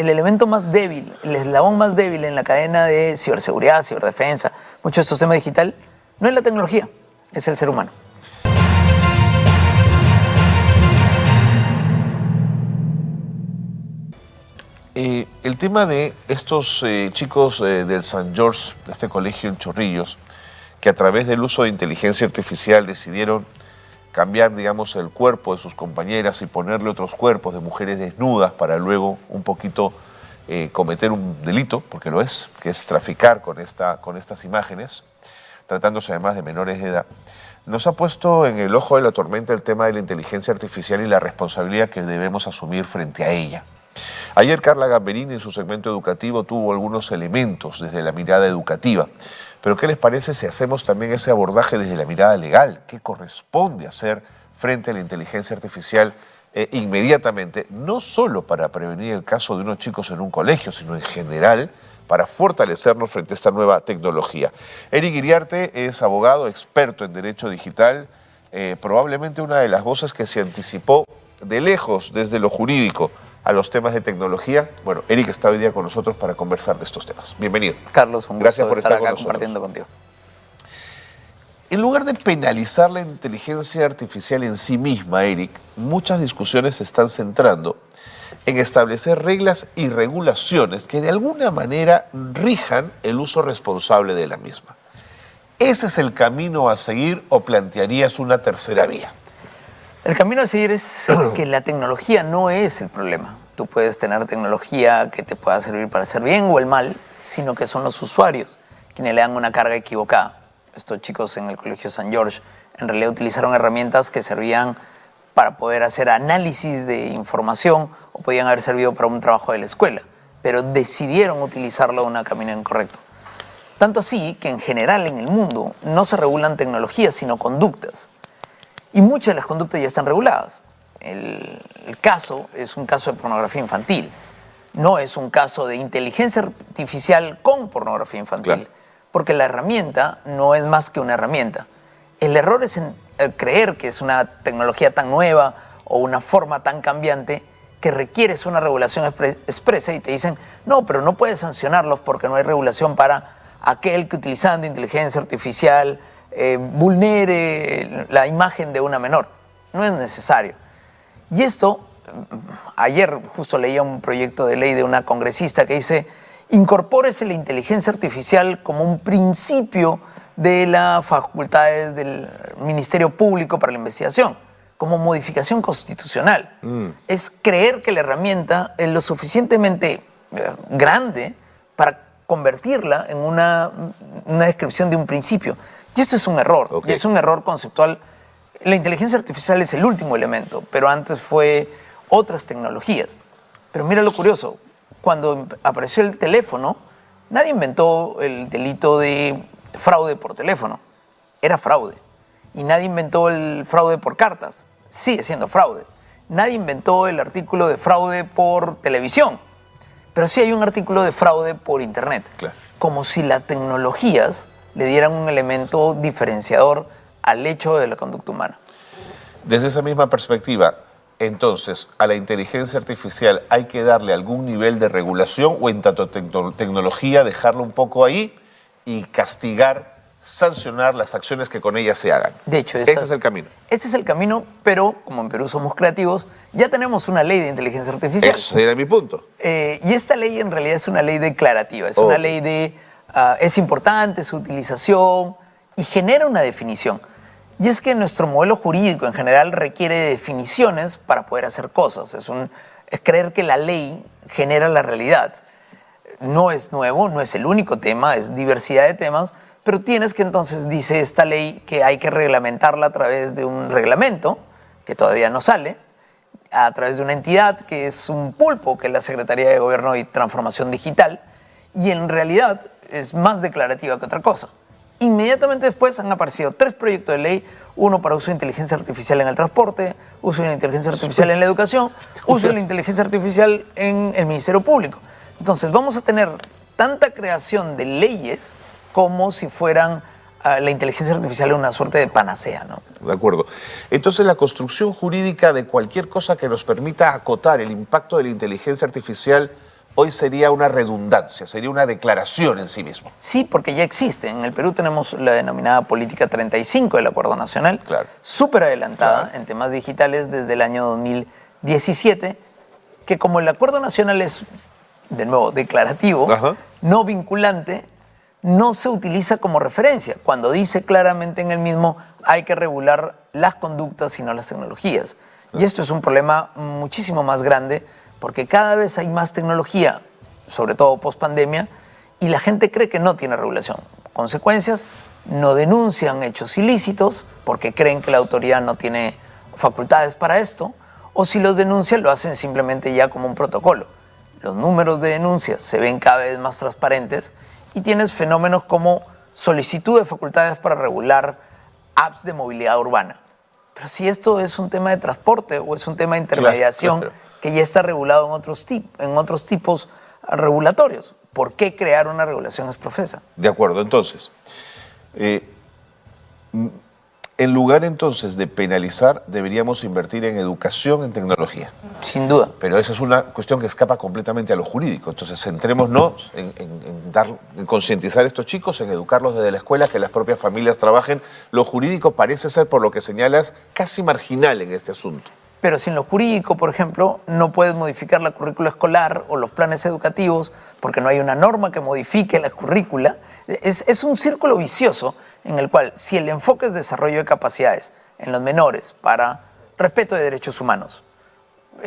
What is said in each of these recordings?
el elemento más débil, el eslabón más débil en la cadena de ciberseguridad, ciberdefensa, muchos de estos temas digital, no es la tecnología, es el ser humano. El tema de estos chicos del San George, de este colegio en Chorrillos, que a través del uso de inteligencia artificial decidieron cambiar, digamos, el cuerpo de sus compañeras y ponerle otros cuerpos de mujeres desnudas para luego un poquito cometer un delito, porque lo es, que es traficar con estas imágenes, tratándose además de menores de edad, nos ha puesto en el ojo de la tormenta el tema de la inteligencia artificial y la responsabilidad que debemos asumir frente a ella. Ayer Carla Gamberini en su segmento educativo tuvo algunos elementos desde la mirada educativa, pero ¿qué les parece si hacemos también ese abordaje desde la mirada legal? ¿Qué corresponde hacer frente a la inteligencia artificial inmediatamente? No solo para prevenir el caso de unos chicos en un colegio, sino en general para fortalecernos frente a esta nueva tecnología. Eric Iriarte es abogado, experto en derecho digital, probablemente una de las voces que se anticipó de lejos desde lo jurídico a los temas de tecnología. Bueno, Eric está hoy día con nosotros para conversar de estos temas. Bienvenido. Carlos, un Gracias gusto por estar acá con nosotros. compartiendo contigo. En lugar de penalizar la inteligencia artificial en sí misma, Eric, muchas discusiones se están centrando en establecer reglas y regulaciones que de alguna manera rijan el uso responsable de la misma. ¿Ese es el camino a seguir o plantearías una tercera vía? El camino a seguir es que la tecnología no es el problema. Tú puedes tener tecnología que te pueda servir para hacer bien o el mal, sino que son los usuarios quienes le dan una carga equivocada. Estos chicos en el Colegio San George en realidad utilizaron herramientas que servían para poder hacer análisis de información o podían haber servido para un trabajo de la escuela, pero decidieron utilizarlo de un camino incorrecto. Tanto así que en general en el mundo no se regulan tecnologías, sino conductas. Y muchas de las conductas ya están reguladas. El caso es un caso de pornografía infantil. No es un caso de inteligencia artificial con pornografía infantil. Claro. Porque la herramienta no es más que una herramienta. El error es en creer que es una tecnología tan nueva o una forma tan cambiante que requieres una regulación expresa y te dicen, no, pero no puedes sancionarlos porque no hay regulación para aquel que utilizando inteligencia artificial vulnere la imagen de una menor. No es necesario. Y esto, ayer justo leía un proyecto de ley de una congresista que dice, incorpórese la inteligencia artificial como un principio de las facultades del Ministerio Público para la investigación, como modificación constitucional. Es creer que la herramienta es lo suficientemente grande para convertirla en una descripción de un principio. Y esto es un error, y es un error conceptual. La inteligencia artificial es el último elemento, pero antes fue otras tecnologías. Pero mira lo curioso, cuando apareció el teléfono, nadie inventó el delito de fraude por teléfono, era fraude. Y nadie inventó el fraude por cartas, sigue siendo fraude. Nadie inventó el artículo de fraude por televisión, pero sí hay un artículo de fraude por internet. Claro. Como si las tecnologías le dieran un elemento diferenciador al hecho de la conducta humana. Desde esa misma perspectiva, entonces, ¿a la inteligencia artificial hay que darle algún nivel de regulación o en tanto tecnología dejarlo un poco ahí y castigar, sancionar las acciones que con ella se hagan? De hecho, ese es el camino. Ese es el camino, pero como en Perú somos creativos, ya tenemos una ley de inteligencia artificial. Eso sería mi punto. Y esta ley en realidad es una ley declarativa, es una ley de... es importante su utilización y genera una definición. Y es que nuestro modelo jurídico en general requiere de definiciones para poder hacer cosas. Es creer que la ley genera la realidad. No es nuevo, no es el único tema, es diversidad de temas, pero tienes que entonces, dice esta ley, que hay que reglamentarla a través de un reglamento, que todavía no sale, a través de una entidad que es un pulpo, que es la Secretaría de Gobierno y Transformación Digital, y en realidad es más declarativa que otra cosa. Inmediatamente después han aparecido 3 proyectos de ley, uno para uso de inteligencia artificial en el transporte, uso de la inteligencia artificial en la educación, uso de la inteligencia artificial en el Ministerio Público. Entonces vamos a tener tanta creación de leyes como si fueran la inteligencia artificial una suerte de panacea, ¿no? De acuerdo. Entonces la construcción jurídica de cualquier cosa que nos permita acotar el impacto de la inteligencia artificial hoy sería una redundancia, sería una declaración en sí mismo. Sí, porque ya existe. En el Perú tenemos la denominada Política 35 del Acuerdo Nacional, Claro. súper adelantada en temas digitales desde el año 2017, que como el Acuerdo Nacional es, de nuevo, declarativo, Ajá. no vinculante, no se utiliza como referencia, cuando dice claramente en el mismo hay que regular las conductas y no las tecnologías. Y esto es un problema muchísimo más grande porque cada vez hay más tecnología, sobre todo post-pandemia, y la gente cree que no tiene regulación. Consecuencias, no denuncian hechos ilícitos porque creen que la autoridad no tiene facultades para esto, o si los denuncian lo hacen simplemente ya como un protocolo. Los números de denuncias se ven cada vez más transparentes y tienes fenómenos como solicitud de facultades para regular apps de movilidad urbana. Pero si esto es un tema de transporte o es un tema de intermediación, Claro. que ya está regulado en otros tipos regulatorios, ¿por qué crear una regulación ex profesa? De acuerdo, entonces, en lugar entonces de penalizar, deberíamos invertir en educación en tecnología. Sin duda. Pero esa es una cuestión que escapa completamente a lo jurídico. Entonces, centrémonos en concientizar a estos chicos, en educarlos desde la escuela, que las propias familias trabajen. Lo jurídico parece ser, por lo que señalas, casi marginal en este asunto. Pero sin lo jurídico, por ejemplo, no puedes modificar la currícula escolar o los planes educativos porque no hay una norma que modifique la currícula. Es un círculo vicioso en el cual, si el enfoque es desarrollo de capacidades en los menores para respeto de derechos humanos,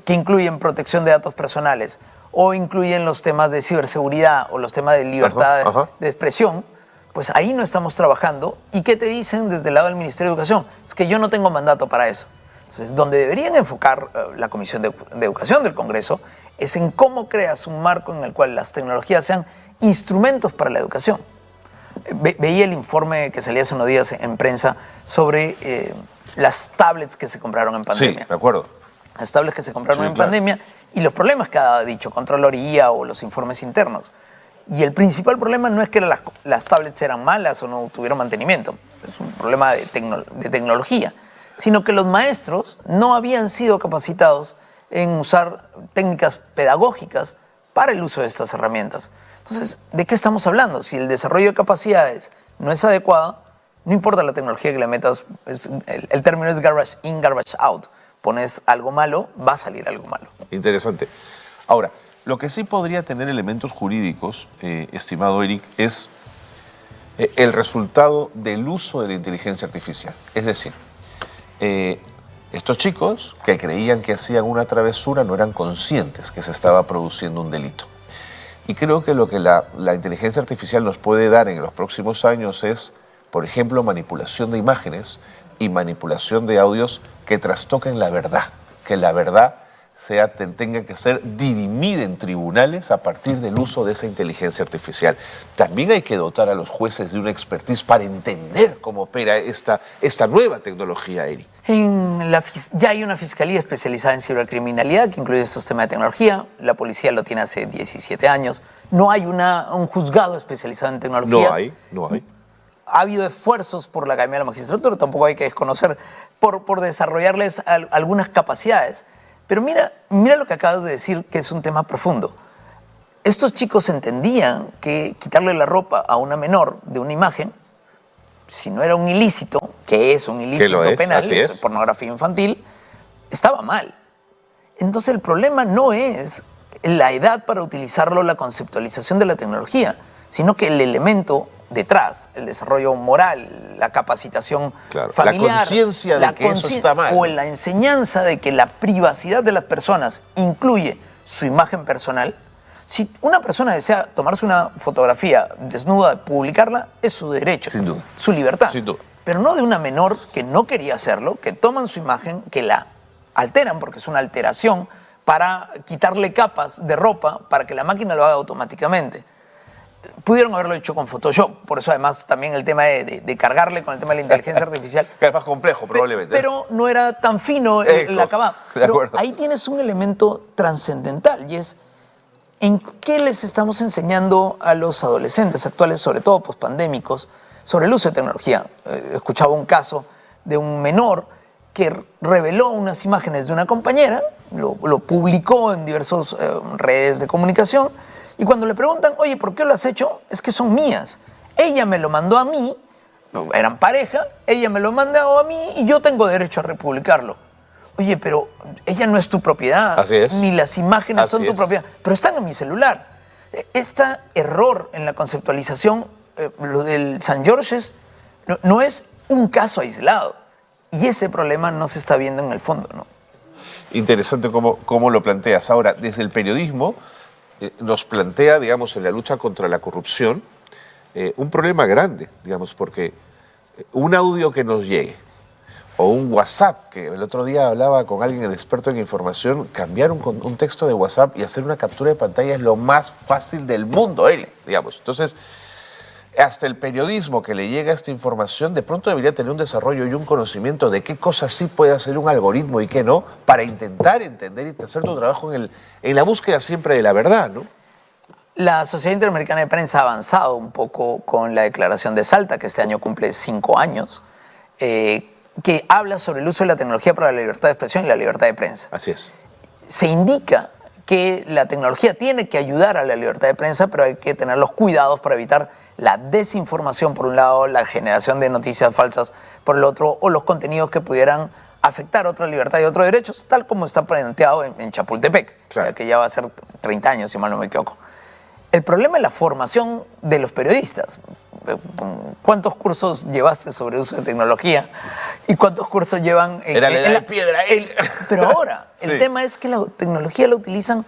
que incluyen protección de datos personales o incluyen los temas de ciberseguridad o los temas de libertad de expresión, pues ahí no estamos trabajando. ¿Y qué te dicen desde el lado del Ministerio de Educación? Es que yo no tengo mandato para eso. Entonces, donde deberían enfocar la Comisión de Educación del Congreso es en cómo creas un marco en el cual las tecnologías sean instrumentos para la educación. Veía el informe que salía hace unos días en prensa sobre las tablets que se compraron en pandemia. Sí, de acuerdo. Las tablets que se compraron en claro. pandemia y los problemas que ha dicho Contraloría o los informes internos. Y el principal problema no es que las tablets eran malas o no tuvieron mantenimiento, es un problema de tecnología, sino que los maestros no habían sido capacitados en usar técnicas pedagógicas para el uso de estas herramientas. Entonces, ¿de qué estamos hablando? Si el desarrollo de capacidades no es adecuado, no importa la tecnología que le metas, el término es garbage in, garbage out. Pones algo malo, va a salir algo malo. Interesante. Ahora, lo que sí podría tener elementos jurídicos, estimado Eric, es el resultado del uso de la inteligencia artificial. Es decir, estos chicos que creían que hacían una travesura no eran conscientes que se estaba produciendo un delito. Y creo que lo que la inteligencia artificial nos puede dar en los próximos años es, por ejemplo, manipulación de imágenes y manipulación de audios que trastoquen la verdad, que la verdad tenga que ser dirimida en tribunales a partir del uso de esa inteligencia artificial. También hay que dotar a los jueces de una expertise para entender cómo opera esta nueva tecnología, Eric. Ya hay una fiscalía especializada en cibercriminalidad que incluye estos temas de tecnología. La policía lo tiene hace 17 años. No hay un juzgado especializado en tecnologías. No hay. Ha habido esfuerzos por la Academia de la Magistratura, tampoco hay que desconocer, por desarrollarles algunas capacidades. Pero mira lo que acabas de decir, que es un tema profundo. Estos chicos entendían que quitarle la ropa a una menor de una imagen, si no era un ilícito, que es un ilícito penal, es pornografía infantil, estaba mal. Entonces el problema no es la edad para utilizarlo, la conceptualización de la tecnología, sino que el elemento detrás, el desarrollo moral, la capacitación familiar, la conciencia de que eso está mal, o la enseñanza de que la privacidad de las personas incluye su imagen personal. Si una persona desea tomarse una fotografía desnuda, publicarla, es su derecho, sin duda, su libertad. Sin duda. Pero no de una menor que no quería hacerlo, que toman su imagen, que la alteran, porque es una alteración, para quitarle capas de ropa para que la máquina lo haga automáticamente. Pudieron haberlo hecho con Photoshop, por eso además también el tema de cargarle con el tema de la inteligencia artificial. Que es más complejo probablemente. Pero no era tan fino el acabado. Pero ahí tienes un elemento trascendental y es en qué les estamos enseñando a los adolescentes actuales, sobre todo pospandémicos, sobre el uso de tecnología. Escuchaba un caso de un menor que reveló unas imágenes de una compañera lo publicó en diversas redes de comunicación, y cuando le preguntan, oye, ¿por qué lo has hecho? Es que son mías. Ella me lo mandó a mí, eran pareja, ella me lo mandó a mí y yo tengo derecho a republicarlo. Oye, pero ella no es tu propiedad, Así es. ni las imágenes Así son tu es. propiedad, pero están en mi celular. Este error en la conceptualización, lo del San Georges, no es un caso aislado, y ese problema no se está viendo en el fondo, ¿no? Interesante cómo lo planteas. Ahora, desde el periodismo nos plantea, digamos, en la lucha contra la corrupción, un problema grande, digamos, porque un audio que nos llegue o un WhatsApp, que el otro día hablaba con alguien experto en información, cambiar un texto de WhatsApp y hacer una captura de pantalla es lo más fácil del mundo, digamos. Entonces, hasta el periodismo que le llega esta información de pronto debería tener un desarrollo y un conocimiento de qué cosas sí puede hacer un algoritmo y qué no, para intentar entender y hacer tu trabajo en la búsqueda siempre de la verdad, ¿no? La Sociedad Interamericana de Prensa ha avanzado un poco con la declaración de Salta, que este año cumple 5 años, que habla sobre el uso de la tecnología para la libertad de expresión y la libertad de prensa. Así es. Se indica que la tecnología tiene que ayudar a la libertad de prensa, pero hay que tener los cuidados para evitar la desinformación por un lado, la generación de noticias falsas por el otro, o los contenidos que pudieran afectar otra libertad y otros derechos, tal como está planteado en Chapultepec, Claro. que ya va a ser 30 años, si mal no me equivoco. El problema es la formación de los periodistas. ¿Cuántos cursos llevaste sobre uso de tecnología? ¿Y cuántos cursos llevan Era la edad de piedra. Pero ahora, el Sí. tema es que la tecnología la utilizan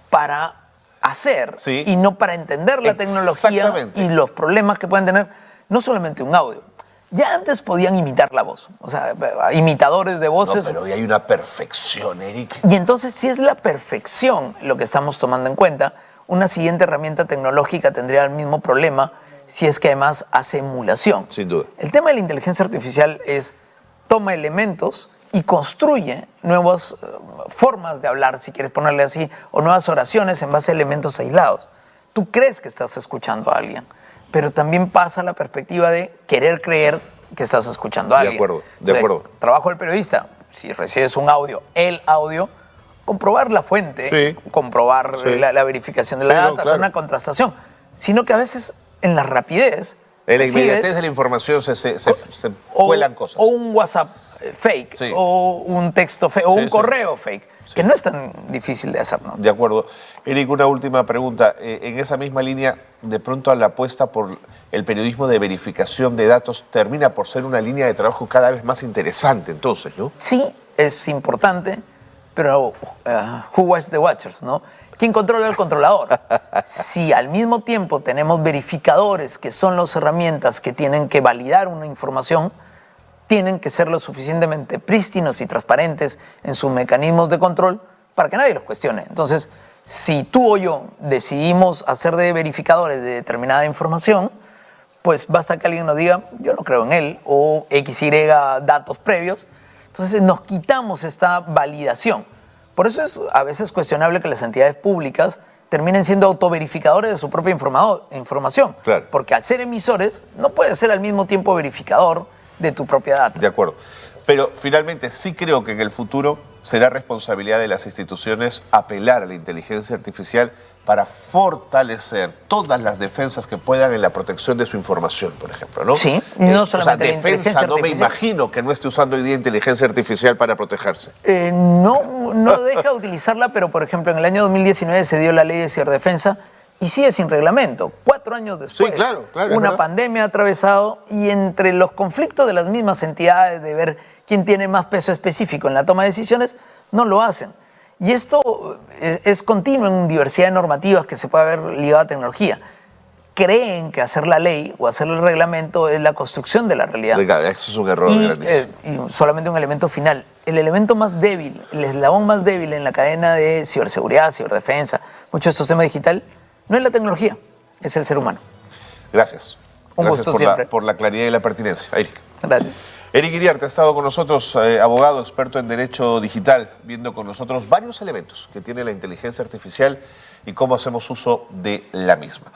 para hacer, Sí. y no para entender la tecnología Exactamente. y los problemas que pueden tener, no solamente un audio. Ya antes podían imitar la voz, o sea, imitadores de No, voces. pero hoy hay una perfección, Eric. Y entonces, si es la perfección lo que estamos tomando en cuenta, una siguiente herramienta tecnológica tendría el mismo problema si es que además hace emulación. Sin duda. El tema de la inteligencia artificial es toma elementos y construye nuevas formas de hablar, si quieres ponerle así, o nuevas oraciones en base a elementos aislados. Tú crees que estás escuchando a alguien, pero también pasa la perspectiva de querer creer que estás escuchando a De alguien. acuerdo, de acuerdo. Trabajo del periodista, si recibes un audio, el audio, comprobar la fuente, Sí. comprobar Sí. la verificación de Sí, la no, data, hacer claro. una contrastación, sino que a veces en la rapidez En la recibes inmediatez de la información se o- cuelan cosas. o un WhatsApp fake, Sí. o un texto fake, o Sí, un sí. correo fake, que no es tan difícil de hacer, ¿no? De acuerdo. Eric, una última pregunta. En esa misma línea, de pronto la apuesta por el periodismo de verificación de datos termina por ser una línea de trabajo cada vez más interesante, entonces, ¿no? Sí, es importante, pero who watch the watchers, ¿no? ¿Quién controla al controlador? Si al mismo tiempo tenemos verificadores, que son las herramientas que tienen que validar una información, tienen que ser lo suficientemente prístinos y transparentes en sus mecanismos de control para que nadie los cuestione. Entonces, si tú o yo decidimos hacer de verificadores de determinada información, pues basta que alguien nos diga, yo no creo en él, o XY datos previos. Entonces nos quitamos esta validación. Por eso es a veces cuestionable que las entidades públicas terminen siendo autoverificadores de su propia información. Claro. Porque al ser emisores, no puedes ser al mismo tiempo verificador de tu propia data. De acuerdo. Pero finalmente sí creo que en el futuro será responsabilidad de las instituciones apelar a la inteligencia artificial para fortalecer todas las defensas que puedan en la protección de su información, por ejemplo, ¿no? Sí, y no solamente la defensa, inteligencia no me artificial. imagino que no esté usando hoy día inteligencia artificial para protegerse. No deja de utilizarla, pero por ejemplo en el año 2019 se dio la ley de ciberdefensa y sigue sin reglamento. 4 años después, Sí, claro, es una verdad. pandemia ha atravesado, y entre los conflictos de las mismas entidades de ver quién tiene más peso específico en la toma de decisiones, no lo hacen. Y esto es continuo en diversidad de normativas que se puede haber ligado a tecnología. Creen que hacer la ley o hacer el reglamento es la construcción de la realidad. Claro, eso es un error grandísimo. Y solamente un elemento final. El elemento más débil, el eslabón más débil en la cadena de ciberseguridad, ciberdefensa, muchos de estos temas digital, no es la tecnología, es el ser humano. Gracias. Un Gracias gusto por siempre. por la claridad y la pertinencia, Eric. Gracias. Eric Iriarte ha estado con nosotros, abogado, experto en derecho digital, viendo con nosotros varios elementos que tiene la inteligencia artificial y cómo hacemos uso de la misma.